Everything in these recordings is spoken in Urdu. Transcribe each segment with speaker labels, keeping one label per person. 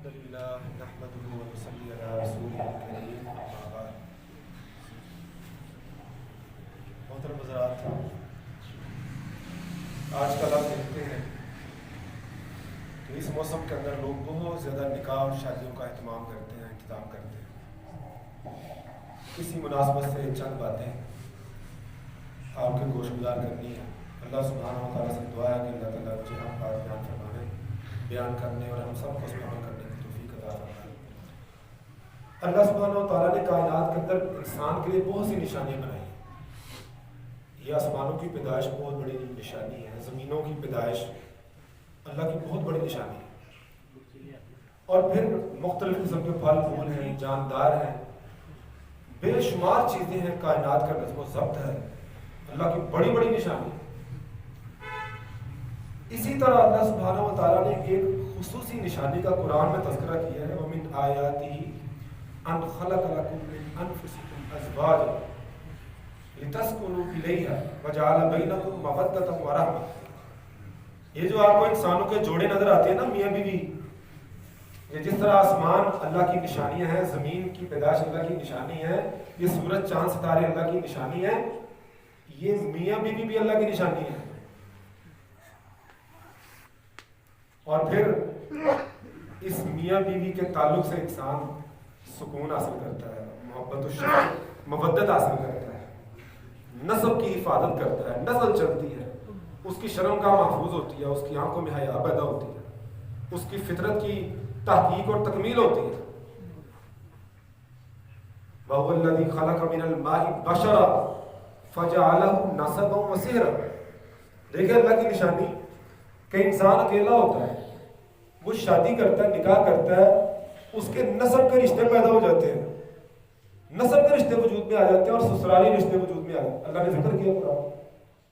Speaker 1: الحمد لله نحمده ونصلي على رسوله الكريم اما بعد. محترم حضرات، آج کل آپ دیکھتے ہیں کہ اس موسم کے اندر لوگ بہت زیادہ نکاح اور شادیوں کا اہتمام کرتے ہیں، انتظام کرتے ہیں. کسی مناسبت سے چند باتیں آپ کے گوش گزار کرنی ہے. اللہ سبحانہ و تعالیٰ سے دعا ہے کہ اللہ تعالیٰ مجھے ہم بات بیان فرمانے، بیان کرنے اور ہم سب کو اس پر عمل کرنے کی توفیق عطا فرمائے. اللہ سبحانہ و تعالیٰ نے کائنات کے اندر انسان کے لیے بہت سی نشانیاں بنائی ہیں. یہ آسمانوں کی پیدائش بہت بڑی نشانی ہے، زمینوں کی پیدائش اللہ کی بہت بڑی نشانی ہے، اور پھر مختلف قسم کے پھل پھول ہیں، جاندار ہیں، بے شمار چیزیں ہیں. کائنات کا نظم و ضبط ہے، اللہ کی بڑی بڑی نشانی ہے. اسی طرح اللہ سبحانہ و تعالیٰ نے ایک خصوصی نشانی کا قرآن میں تذکرہ کیا ہے. وَمِنْ آيَاتِهِ أَنْ خَلَقَ لَكُم مِّنْ أَنفُسِكُمْ أَزْوَاجًا لِتَسْكُنُوا إِلَيْهَا وَجَعَلَ بَيْنَكُم مَّوَدَّةً وَرَحْمَةً. یہ جو آپ کو انسانوں کے جوڑے نظر آتے ہیں نا، میاں بیوی، یہ جس طرح آسمان اللہ کی نشانیاں ہیں، زمین کی پیدائش اللہ کی نشانی ہے، یہ سورج چاند ستارے اللہ کی نشانی ہے، یہ میاں بیوی بھی اللہ کی نشانی ہے. اور پھر اس میاں بیوی کے تعلق سے انسان سکون حاصل کرتا ہے، محبت و شفقت، مودت حاصل کرتا ہے، نسب کی حفاظت کرتا ہے، نسل چلتی ہے، اس کی شرمگاہ محفوظ ہوتی ہے، اس کی آنکھوں میں حیا پیدا ہوتی ہے، اس کی فطرت کی تحقیق اور تکمیل ہوتی ہے. وَهُوَ الَّذِي خَلَقَ مِنَ الْمَاءِ بَشَرًا فَجَعَلَهُ نَسَبًا وَصِهْرًا. دیکھیں اللہ کی نشانی کہ انسان اکیلا ہوتا ہے، وہ شادی کرتا ہے، نکاح کرتا ہے، اس کے نسب کے رشتے پیدا ہو جاتے ہیں، نسب کے رشتے وجود میں آ جاتے ہیں، اور سسرالی رشتے وجود میں آ جاتے ہیں. اللہ نے ذکر کیا قرآن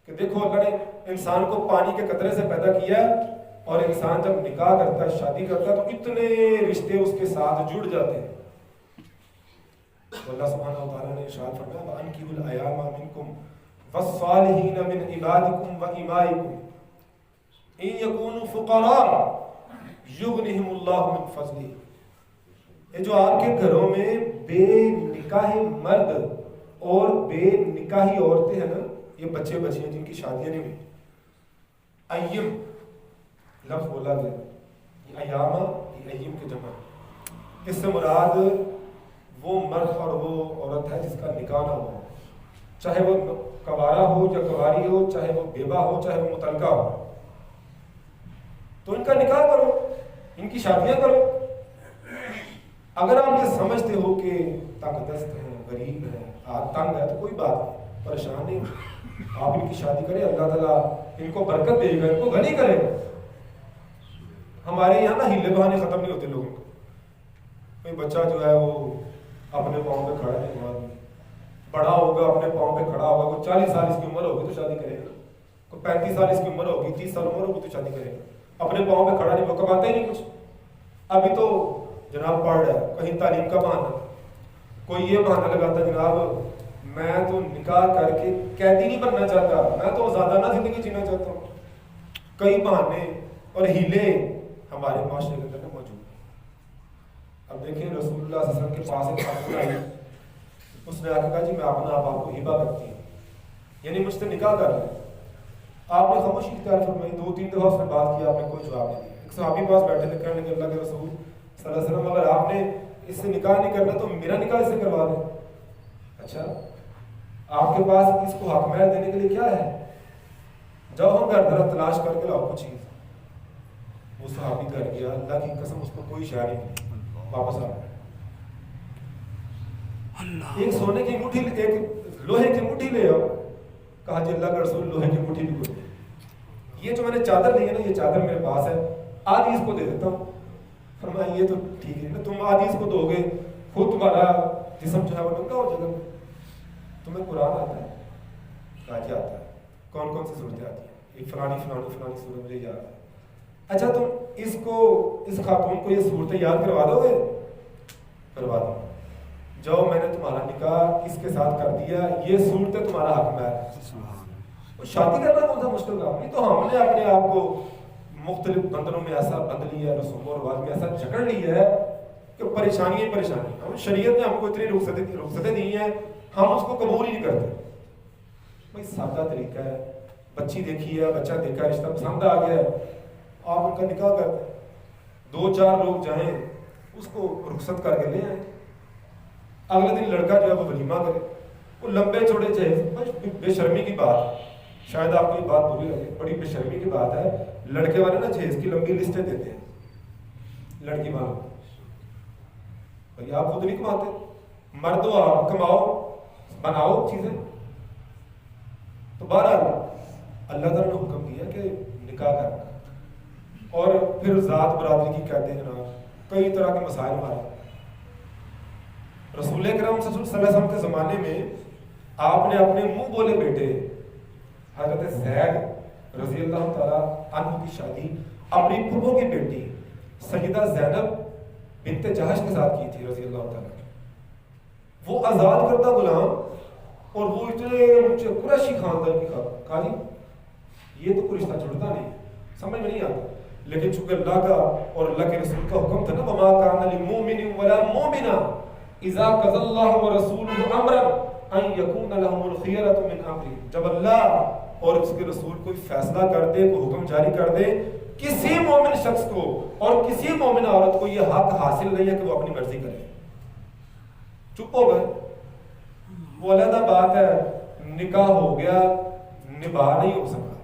Speaker 1: کہ دیکھو اللہ نے انسان کو پانی کے قطرے سے پیدا کیا ہے، اور انسان جب نکاح کرتا ہے، شادی کرتا ہے، تو اتنے رشتے اس کے ساتھ جڑ جاتے ہیں. تو اللہ سبحانہ و تعالیٰ نے ارشاد فرمایا وَأَنكِحُوا الْأَيَامَ مِنكُمْ وَالصَّالِحِينَ مِنْ عِبَادِكُمْ وَإِمَائِكُمْ إِن يَكُونُوا فُقَرَاءَ يُغْنِهِمُ اللَّهُ مِنْ فَضْلِهِ. یہ جو آپ کے گھروں میں بے نکاح مرد اور بے نکاحی عورتیں ہیں نا، یہ بچے بچیاں جن کی شادیاں نہیں ہوئی، ایم لفظ بولا گیا، یہ ایامہ، یہ ایم کی جمع. اس سے مراد وہ مرد اور وہ عورت ہے جس کا نکاح نہ ہو، چاہے وہ کوارا ہو یا کواری ہو، چاہے وہ بیوہ ہو، چاہے وہ مطلقہ ہو. تو ان کا نکاح کرو، ان کی شادیاں کرو. اگر آپ یہ سمجھتے ہو کہ تنگ دست ہیں، غریب ہیں، ہاتھ تنگ ہے، تو کوئی بات نہیں، پریشان نہیں ہو، آپ ان کی شادی کریں، اللہ تعالیٰ ان کو برکت دے گا، ان کو غنی کرے گا. ہمارے یہاں نا ہیلے بہانے ختم نہیں ہوتے لوگوں کو. کوئی بچہ جو ہے وہ اپنے پاؤں پہ کھڑا نہیں ہوا، بڑا ہوگا اپنے پاؤں پہ کھڑا ہوگا، کوئی 40 سال اس کی عمر ہوگی تو شادی کرے گا، کوئی 35 سال اس کی عمر ہوگی، 30 سال عمر ہوگی تو شادی کرے گا. اپنے پاؤں پہ کھڑا نہیں، وہ کماتے ہی نہیں کچھ. ابھی تو جناب پڑھ رہا ہے، کہیں تعلیم کا بہانہ، کوئی یہ بہانہ لگاتا جناب میں تو نکاح کر کے قیدی نہیں بننا چاہتا، میں تو آزادانہ زندگی جینا چاہتا ہوں. کئی بہانے اور ہیلے ہمارے معاشرے کے اندر موجود ہیں. اب دیکھیں رسول اللہ صلی اللہ علیہ وسلم کے پاس ایک خاتون آئی، اس نے آ کے کہا جی میں اپنا آپ کو ہبہ کرتی ہوں، یعنی مجھ سے نکاح کر لیں. آپ نے خاموشی اختیار فرمائی، 2-3 دفعہ اس نے بات کیا، آپ نے کوئی جواب نہیں دیا. ایک صحابی پاس بیٹھے تھے، کہنے لگے اللہ کے رسول صلی اللہ علیہ وسلم اگر آپ نے اس سے نکاح نہیں کرنا تو میرا نکاح اس سے کروا دیں. اچھا آپ کے پاس اس کو حق مہر دینے کے لیے کیا ہے؟ جاؤ ہم گھر در تلاش کر کے لاؤ کچھ چیز. وہ صحابی کر گیا، اللہ کی قسم اس کو کوئی شے نہیں ملی، واپس آ گیا. ایک سونے کی مٹھی، ایک لوہے کی مٹھی لے آؤ. کہا جی اللہ کا رسول لوہے کی مٹھی بھی کوئی. یہ جو میں نے چادر لی ہے نا، یہ چادر میرے پاس ہے، آدھی اس کو دے دیتا ہوں. فرمایا یہ تو ٹھیک ہے نا، تم آدھی اس کو دو گے، خود تمہارا جسم جو ہے وہ ننگا ہو جائے گا. تمہیں قرآن آتا ہے؟ کہا جی آتا ہے. کون کون سی صورتیں آتی ہیں؟ ایک فلانی فلانی فلانی صورت مجھے یاد ہے. اچھا تم اس خاتون کو یہ صورتیں یاد کروا دو گے؟ کروا دو. جاؤ میں نے تمہارا نکاح اس کے ساتھ کر دیا، یہ صورتیں تمہارا حق میں ہے. شادی کرنا کون سا مشکل کام نہیں. تو ہم نے اپنے آپ کو مختلف بندروں میں ایسا بند لیا ہے، رسوم و رواج میں ایسا جکڑ لیا ہے کہ پریشانی ہی پریشانی. ہم شریعت نے ہم کو اتنی رخصتیں دی ہیں، ہم اس کو قبول ہی نہیں کرتے. بھائی سادہ طریقہ ہے، بچی دیکھی ہے، بچہ دیکھا ہے، رشتہ پسند آ گیا ہے، آپ ان کا نکاح کرتے ہیں. 2-4 لوگ جائیں اس کو رخصت کر کے لے آئیں. اگلے دن لڑکا جو ہے وہ ولیمہ کرے. وہ لمبے چوڑے جہیز، بے شرمی کی بات، شاید آپ کو یہ بات بری لگے، بڑی بے شرمی کی بات ہے. لڑکے والے نا جہیز کی لمبی لسٹیں دیتے ہیں لڑکی والوں. بھائی آپ خود نہیں کماتے، مرد ہو آپ، کماؤ بناؤ چیزیں. تو بہرحال اللہ تعالیٰ نے حکم دیا کہ نکاح کرنا. اور پھر ذات برادری کی کہتے ہیں جناب کئی طرح کے مسائل ہمارے. رسول اکرم صلی اللہ علیہ وسلم کے زمانے میں آپ نے اپنے منہ بولے بیٹے حضرت زید رضی اللہ تعالیٰ عنہ کی شادی اپنی پھپھو کی بیٹی سیدہ زینب بنت جہش کے ساتھ کی تھی رضی اللہ تعالیٰ. وہ آزاد کردہ غلام اور وہ اتنے اونچے قریشی خاندان کی کہا جی یہ تو کوئی رشتہ جڑتا نہیں، سمجھ میں نہیں آتا. لیکن چونکہ اللہ کا اور اللہ کے رسول کا حکم تھا نا، وما کان للمؤمن ولا مؤمنہ اذا قضى الله ورسوله امرا ان يكون لهم الخيرة من امره. جب اللہ اور اس کے رسول کوئی فیصلہ کر دے، کوئی حکم جاری کر دے، کسی مومن شخص کو اور کسی مومن عورت کو یہ حق حاصل نہیں ہے کہ وہ اپنی مرضی کرے. چپ ہو گئے. وہ علیحدہ بات ہے، نکاح ہو گیا، نباہ نہیں ہو سکا،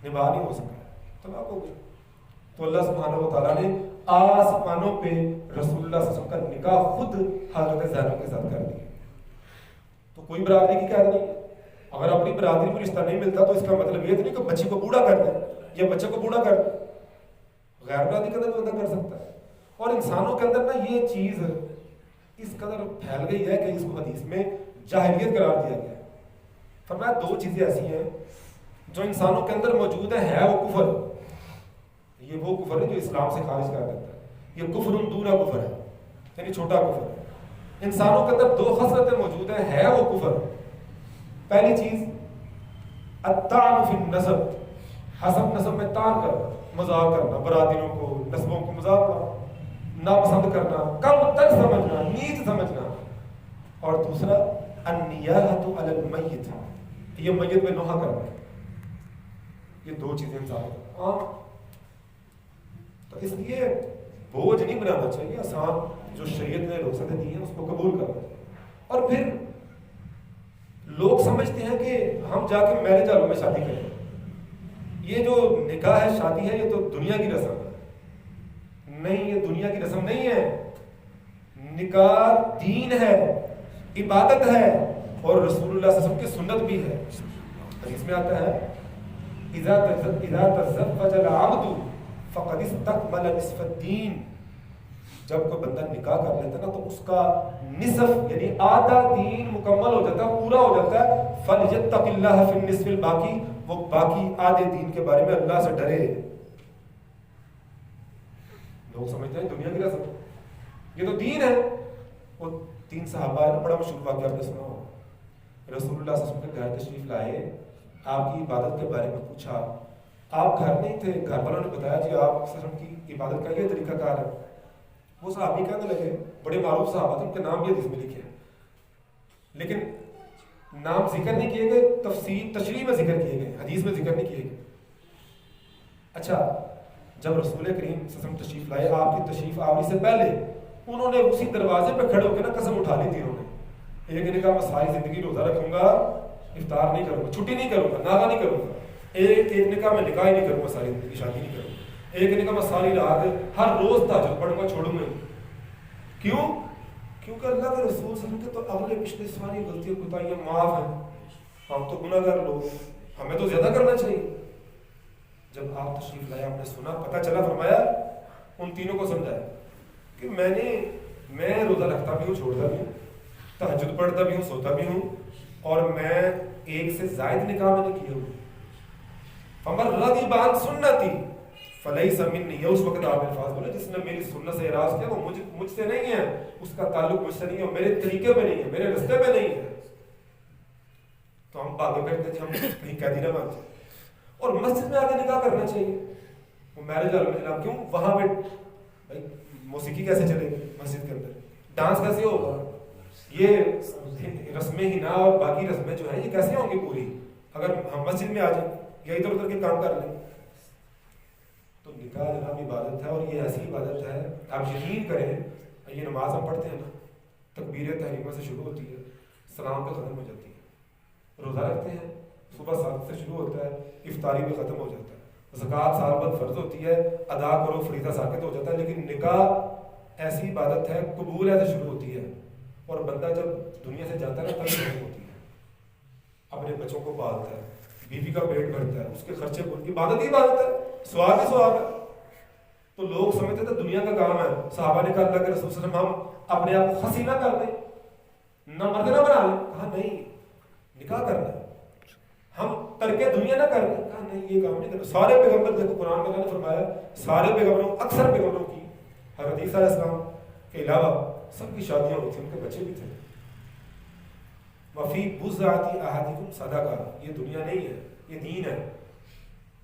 Speaker 1: نباہ نہیں ہو سکا، طلاق ہو گئی. تو اللہ سبحانہ و تعالیٰ نے آسمانوں پہ رسول اللہ صلی اللہ علیہ وسلم کا نکاح خود حضرت زینب کے ساتھ کر دیا. تو کوئی برادری کی قید نہیں ہے. اگر اپنی برادری کو رشتہ نہیں ملتا تو اس کا مطلب یہ نہیں کہ بچی کو بوڑھا کر دیں یا بچے کو بوڑھا کر دیں. غیر برادری کے اندر بندہ کر سکتا ہے. اور انسانوں کے اندر نا یہ چیز اس قدر پھیل گئی ہے کہ اس کو حدیث میں جاہلیت قرار دیا گیا ہے. فرمایا 2 چیزیں ایسی ہیں جو انسانوں کے اندر موجود ہے وہ کفر. یہ وہ کفر ہے جو اسلام سے خارج کر دیتا ہے. یہ کفر دونہ کفر ہے، یعنی چھوٹا کفر ہے. انسانوں کے اندر 2 خصلتیں موجود ہیں، ہے وہ کفر. پہلی چیز الطعن فی النسب، حسب نسب میں طعن کرنا، مذاق کرنا، برادریوں کو نسبوں کو مذاق کرنا، ناپسند کرنا، کم تر سمجھنا، نیچ سمجھنا. اور دوسرا النیاحۃ علی المیت، یہ میت پہ نوحہ کرنا. یہ 2 چیزیں انسانوں کو تو اس لیے بوجھ نہیں بنانا چاہیے. آسان جو شریعت نے رخصتیں دی ہیں اس کو قبول کرنا. اور پھر لوگ سمجھتے ہیں کہ ہم جا کے میرج ہال میں شادی کریں. یہ جو نکاح ہے، شادی ہے، یہ تو دنیا کی رسم ہے. نہیں، یہ دنیا کی رسم نہیں ہے. نکاح دین ہے، عبادت ہے، اور رسول اللہ صلی اللہ علیہ وسلم کی سنت بھی ہے. حدیث میں آتا ہے اذا تزوج العبد فقد استقبل نصف الدین. جب کوئی بندہ نکاح کر لیتا نا تو اس کا نصف یعنی آدھا دین مکمل ہو جاتا ہے، پورا ہو جاتا ہے. فلیتق اللہ فی النصف الباقی، وہ باقی آدھے دین کے بارے میں اللہ سے ڈرے. لوگ سمجھتے ہیں دنیا کی رسم، یہ تو دین ہے. وہ 3 صحابہ ہے نا، بڑا مشہور واقعہ آپ نے سنا ہو. رسول اللہ صلی اللہ علیہ وسلم کے گھر تشریف لائے، آپ کی عبادت کے بارے میں پوچھا. آپ گھر نہیں تھے، گھر والوں نے بتایا جی آپ صلی اللہ علیہ وسلم کی عبادت کا یہ طریقہ کار ہے. وہ صحابی کہنے لگے، بڑے معروف صحابہ تھے، ان کے نام بھی حدیث میں لکھے ہیں لیکن نام ذکر نہیں کیے گئے، تفصیل تشریح میں ذکر کیے گئے، حدیث میں ذکر نہیں کیے گئے. اچھا، جب رسول کریم صلی اللہ علیہ وسلم تشریف لائے، آپ کی تشریف آوری سے پہلے انہوں نے اسی دروازے پہ کھڑے ہو کے نا قسم اٹھا لی تھی. انہوں نے ایک نے کہا میں ساری زندگی روزہ رکھوں گا، افطار نہیں کروں گا، چھٹی نہیں کروں گا، ناغہ نہیں کروں گا. ایک نے کہا میں نکاح نہیں کروں گا، ساری زندگی شادی نہیں کروں گا. ایک نے کہا میں ساری رات ہر روز تہجد پڑھوں گا، چھوڑوں گا. کیوں؟ کیونکہ اللہ کے رسول صلی اللہ علیہ وسلم کے تو اگلے پچھلے ساری غلطیاں کوتاہیاں معاف ہیں. ہم تو گناہ گار لوگ ہیں، ہمیں تو زیادہ کرنا چاہیے. جب آپ تشریف لائے، آپ نے سنا، پتہ چلا، فرمایا ان تینوں کو سمجھایا کہ میں روزہ رکھتا بھی ہوں، چھوڑتا بھی ہوں، تہجد پڑھتا بھی ہوں، سوتا بھی ہوں، اور میں ایک سے زائد نکاح میں نے کیے ہوں. فمن رغب عن سنتی فلیس منی. یہ اس وقت آپ الفاظ بولے جس نے میری سنت سے اعراض کیا وہ مجھ سے نہیں ہے، اس کا تعلق مجھ سے نہیں ہے، میرے طریقے میں نہیں ہے، میرے رستے میں نہیں ہے. تو ہم باتیں کرتے تھے، ہم کہیں قیدی نہ بن جائیں. اور مسجد میں آ کے نکاح کرنا چاہیے. وہ میرج ہال میں جناب کیوں وہاں پہ بھائی موسیقی کیسے چلے گی مسجد کے اندر, ڈانس کیسے ہوگا, یہ رسمیں ہی نہ اور باقی رسمیں جو ہیں یہ کیسے ہوں گی پوری اگر ہم مسجد میں آ جائیں یا ادھر ادھر کے کام کر لیں. تو نکاح جناب عبادت ہے, اور یہ ایسی عبادت ہے آپ یقین کریں, یہ نماز ہم پڑھتے ہیں نا, تکبیر تحریمہ سے شروع ہوتی ہے, سلام پہ ختم ہو جاتی ہے. روزہ رکھتے ہیں صبح 7 سے شروع ہوتا ہے, افطاری پہ ختم ہو جاتا ہے. زکوٰۃ سال بعد فرض ہوتی ہے, ادا کرو فریضہ ساقط ہو جاتا ہے. لیکن نکاح ایسی عبادت ہے قبول ہے سے شروع ہوتی ہے, اور بندہ جب دنیا سے جاتا ہے نا تب ختم ہوتی ہے. اپنے بچوں کو پالتا ہے, بیوی کا پیٹ بھرتا ہے, اس کے خرچے کی عبادت ہی عبادت ہے, ثواب ہی ثواب ہے. تو لوگ سمجھتے تھے دنیا کا کام ہے. صحابہ نے کہا اللہ کے رسول صلی اللہ علیہ وسلم ہم اپنے آپ کو خسی نہ کر دیں, نہ مرد نہ بنا لیں. کہا نہیں, نکاح کرنا ہے, ہم ترک دنیا نہ کر لیں. کہا نہیں یہ کام نہیں کرنا. سارے پیغمبر دیکھو قرآن میں اللہ نے فرمایا سارے پیغمبروں اکثر پیغمبروں کی حضرت عیسیٰ علیہ السلام کے علاوہ سب کی شادیاں ہوئی تھیں, ان کے بچے بھی تھے. وفی بضعۃ احدکم صدقہ, یہ دنیا نہیں ہے یہ دین ہے.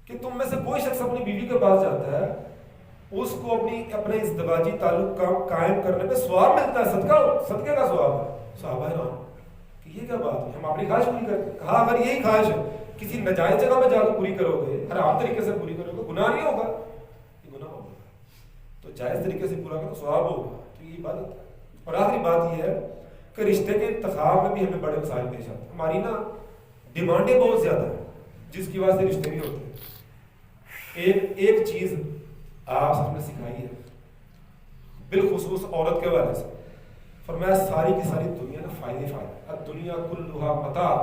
Speaker 1: کہ تم میں سے کوئی شخص اپنی بیوی کے پاس جاتا ہے اس کو اپنے ازدواجی تعلق قائم کرنے پہ ثواب ملتا ہے, صدقے کا ثواب ہے. صحابہ حیران کہ یہ کیا بات ہے, ہم اپنی خواہش پوری کرتے ہیں. کہا اگر یہی خواہش ہے کسی ناجائز جگہ پہ جا کے پوری کرو گے, حرام طریقے سے پوری کرو گے, گناہ نہیں ہوگا, یہ گناہ ہوگا. تو جائز طریقے سے پورا کرو ثواب ہوگا. تو یہ عبادت ہے. اور آخری بات یہ ہے کہ رشتے کے انتخاب میں بھی ہمیں بڑے مسائل پیش آتے ہیں. ہماری نا ڈیمانڈیں بہت زیادہ ہیں جس کی وجہ سے رشتے نہیں ہوتے. ایک چیز آپ سب نے سکھائی ہے بالخصوص عورت کے حوالے سے, فرمایا ساری کی ساری دنیا نا فائدے فائدے, الدنیا کلھا متاع,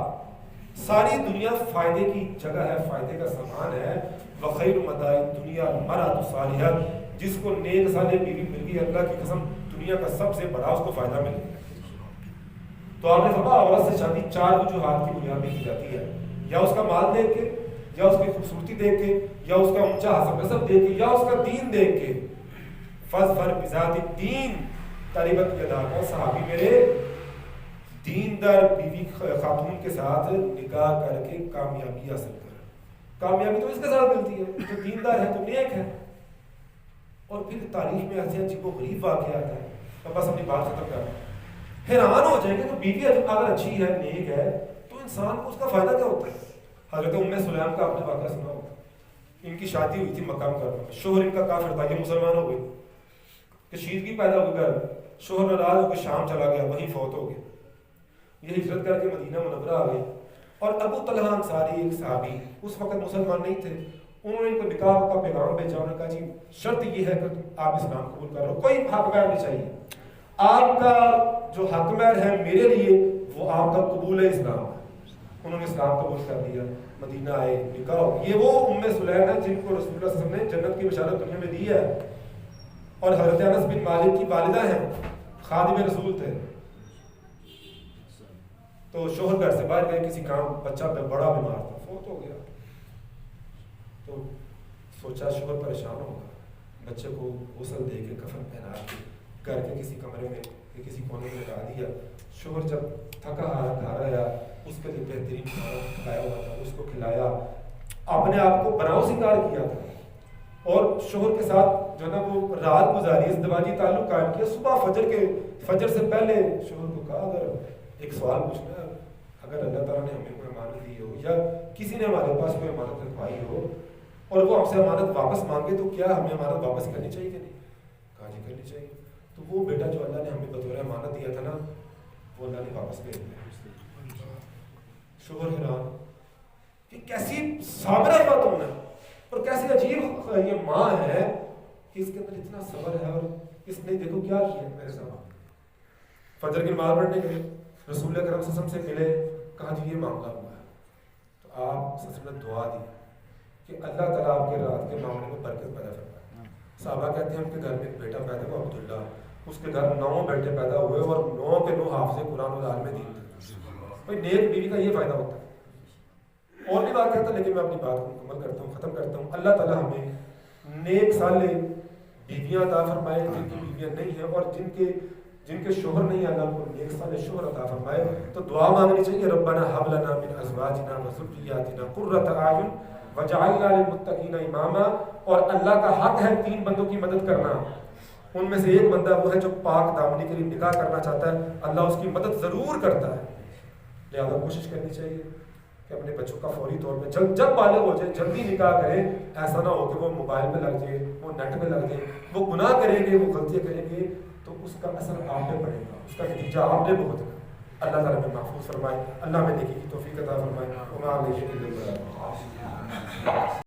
Speaker 1: ساری دنیا فائدے کی جگہ ہے, فائدے کا سامان ہے. وخیر متاع الدنیا المرأۃ الصالحہ, جس کو نیک صالح بیوی مل گئی اللہ کی قسم دنیا کا سب سے بڑا اس کو فائدہ مل گیا. تو آپ نے فرمایا عورت سے شادی 4 وجوہات کی بنیاد پہ کی جاتی ہے, یا اس کا مال دیکھ کے, یا اس کی خوبصورتی دیکھ کے, یا اس کا اونچا حسب نسب دیکھ کے, یا اس کا دین دیکھ کے. فاظفر بذات الدین تربت یداک, صحابی میرے دیندار بیوی خاتون کے ساتھ نکاح کر کے کامیابی حاصل کر. کامیابی تو اس کے ساتھ ملتی ہے جو دیندار ہے تو نیک ہے. اور پھر تاریخ میں ایسے عجیب و غریب واقعات ہیں. میں بس اپنی بات ختم کر رہا ہوں. حیران ہو جائیں گے تو بیوی اگر اچھی ہے نیک ہے تو انسان کو اس کا فائدہ کیا ہوتا ہے. حضرت ام سلیم کا آپ نے واقعہ سنا ہوگا, ان کی شادی ہوئی تھی مکہ مکرمہ میں, شوہر ان کا کافر تھا, یہ مسلمان ہو گئے, کشیدگی پیدا ہو گئی, شوہر ناراض ہو کے شام چلا گیا, وہیں فوت ہو گیا. یہ ہجرت کر کے مدینہ منورہ آ گئے, اور ابو طلحہ انصاری ایک صحابی اس وقت مسلمان نہیں تھے, انہوں نے ان کو نکاح کا پیغام بھیجا. انہوں نے کہا جی شرط یہ ہے کہ آپ اسلام قبول کر رہے, کوئی حق مہر نہیں چاہیے, آپ کا جو حق مہر ہے میرے لیے وہ آپ کا قبول اسلام ہے. انہوں نے اسلام قبول کر دیا, مدینہ آئے, نکاح. یہ وہ ام سلیم ہے جن کو رسول اللہ صلی اللہ علیہ وسلم نے جنت کی بشارت دنیا میں دی ہے, اور حضرت انس بن مالک کی والدہ ہیں, خادم رسول تھے. تو شوہر گھر سے باہر گئے کسی کام, بچہ بڑا بیمار تھا, فوت ہو گیا. تو سوچا شوہر پریشان ہوگا, بچے کو غسل دے کے کفن پہنا کے گھر کے کسی کمرے میں کسی کونے میں لگا دیا. شوہر جب تھکا ہارا گھر آیا, اس کے لیے بہترین کھانا کھایا ہوا تھا, اس کو کھلایا, اپنے آپ کو بناؤ سنگار کیا تھا, اور شوہر کے ساتھ جو ہے نا وہ رات گزاری, ازدواجی تعلق قائم کیا. صبح فجر سے پہلے شوہر کو کہا اگر ایک سوال پوچھنا, اگر اللہ تعالیٰ نے ہمیں کوئی امانت دی ہو یا کسی نے ہمارے پاس کوئی امانت رکھوائی ہو اور وہ ہم سے امانت واپس مانگے تو کیا ہمیں امانت واپس کرنی چاہیے کہ نہیں؟ کہا جی کرنی چاہیے. تو وہ بیٹا جو اللہ نے ہمیں بطور امانت دیا تھا نا وہ اللہ نے واپس بھیج دیا. شوہر حیران کہ کیسی صابرہ خاتون ہے اور کیسی عجیب یہ ماں ہے کہ اس کے اندر اتنا صبر ہے, اور اس نے دیکھو کیا کیا میرے سامنے. فجر کی نماز پڑھنے گئے, رسول کرم صلی اللہ علیہ وسلم سے ملے, کہا جی یہ معاملہ ہوا ہے. تو آپ صلی اللہ علیہ وسلم نے دعا دی کہ اللہ تعالیٰ آپ کے رات کے معاملے میں برکت پیدا فرمائے. صحابہ کہتے ہیں ان کے گھر میں ایک بیٹا پیدا ہوا عبداللہ, اس کے گھر 9 بیٹے پیدا ہوئے اور 9 کے 9 حافظ قرآن اور عالم دین تھے. بھائی نیک بیوی کا یہ فائدہ ہوتا ہے. اور بھی بات کہتا ہے لیکن میں اپنی بات کو مکمل کرتا ہوں, ختم کرتا ہوں. اللہ تعالیٰ ہمیں نیک صالح بیویاں عطا فرمائے, جن کی بیویاں نہیں ہیں اور جن کے شوہر نہیں ہیں, اللہ کو نیک صالح شوہر عطا فرمائے. تو دعا مانگنی چاہیے, ربنا ہب لنا من ازواجنا و ذریاتنا قرۃ اعین وجعلنا للمتقین اماما، اور اللہ کا حق ہے 3 بندوں کی مدد کرنا. ان میں سے ایک بندہ وہ ہے جو پاک دامنی کے لیے نکاح کرنا چاہتا ہے، اللہ اس کی مدد ضرور کرتا ہے. لہٰذا کوشش کرنی چاہیے کہ اپنے بچوں کا فوری طور پہ جب بالغ ہو جائے جلدی نکاح کرے. ایسا نہ ہو کہ وہ موبائل پہ لگ جائے، وہ نیٹ پہ لگ جائے، وہ گناہ کریں گے، وہ غلطیاں کریں گے، تو اس کا اثر آپ پہ پڑے گا، اس کا نتیجہ آپ پہ بہت ہے. اللہ تعالیٰ میں محفوظ فرمائے، اللہ میں نیکی کی توفیق عطا فرمائے.